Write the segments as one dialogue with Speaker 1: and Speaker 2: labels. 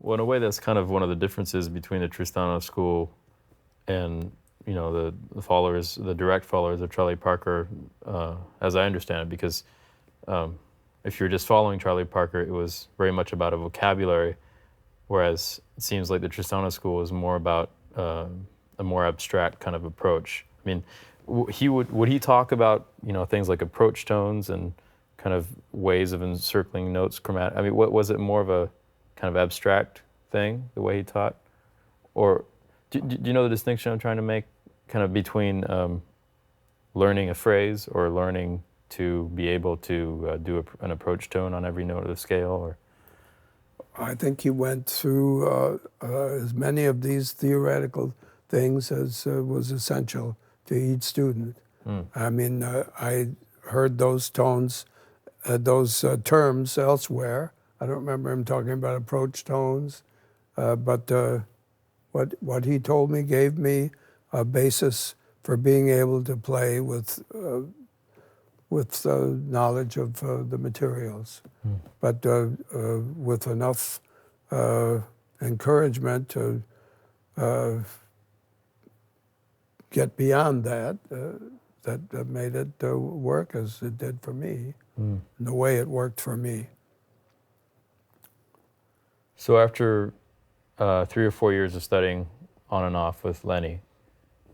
Speaker 1: Well, in a way, that's kind of one of the differences between the Tristano school and the direct followers of Charlie Parker, as I understand it. Because if you're just following Charlie Parker, it was very much about a vocabulary, whereas it seems like the Tristano school is more about a more abstract kind of approach. I mean, would he talk about things like approach tones and kind of ways of encircling notes, chromatic? I mean, what was it, more of a kind of abstract thing, the way he taught? Or do you know the distinction I'm trying to make, kind of between learning a phrase or learning to be able to do an approach tone on every note of the scale? Or
Speaker 2: I think he went through as many of these theoretical things as was essential to each student. I mean, I heard those tones, those terms elsewhere. I don't remember him talking about approach tones, but what he told me gave me a basis for being able to play with knowledge of the materials, but with enough encouragement to get beyond that, that made it work as it did for me, and the way it worked for me.
Speaker 1: So after 3 or 4 years of studying on and off with Lennie,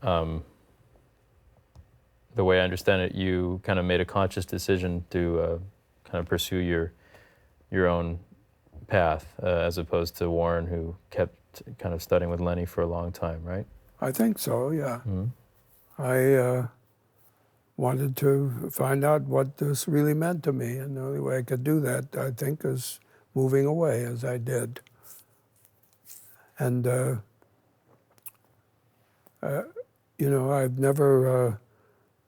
Speaker 1: the way I understand it, you kind of made a conscious decision to kind of pursue your own path, as opposed to Warren, who kept kind of studying with Lennie for a long time, right?
Speaker 2: I think so, yeah. I wanted to find out what this really meant to me, and the only way I could do that, I think, is moving away, as I did. And, I've never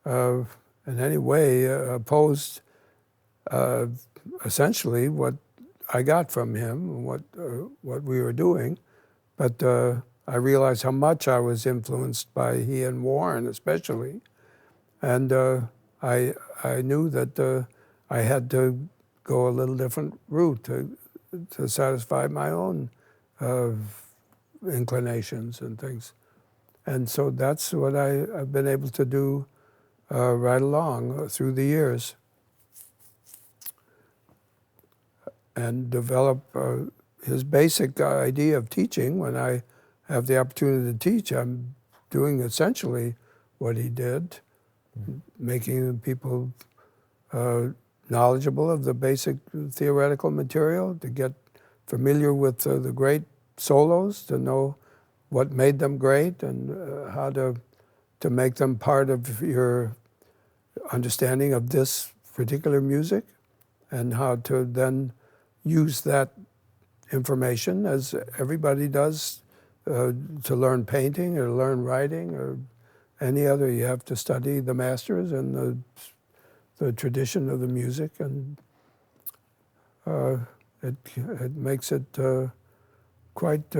Speaker 2: in any way opposed essentially what I got from him, what we were doing, but I realized how much I was influenced by he and Warren especially, and I knew that I had to go a little different route to satisfy my own inclinations and things. And so that's what I've been able to do right along through the years, and develop his basic idea of teaching. When I have the opportunity to teach, I'm doing essentially what he did, making people knowledgeable of the basic theoretical material, to get familiar with the great solos, to know what made them great and how to make them part of your understanding of this particular music, and how to then use that information, as everybody does, to learn painting or learn writing or any other. You have to study the masters and the tradition of the music, and it makes it quite,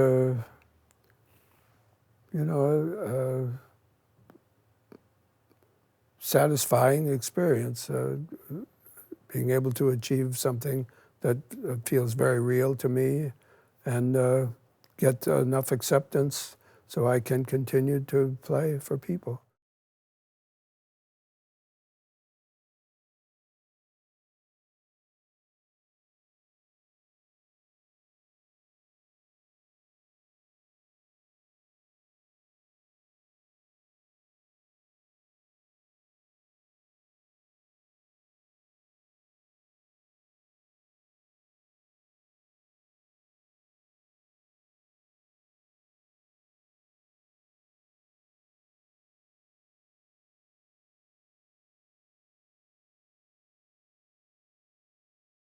Speaker 2: satisfying experience, being able to achieve something that feels very real to me, and get enough acceptance so I can continue to play for people.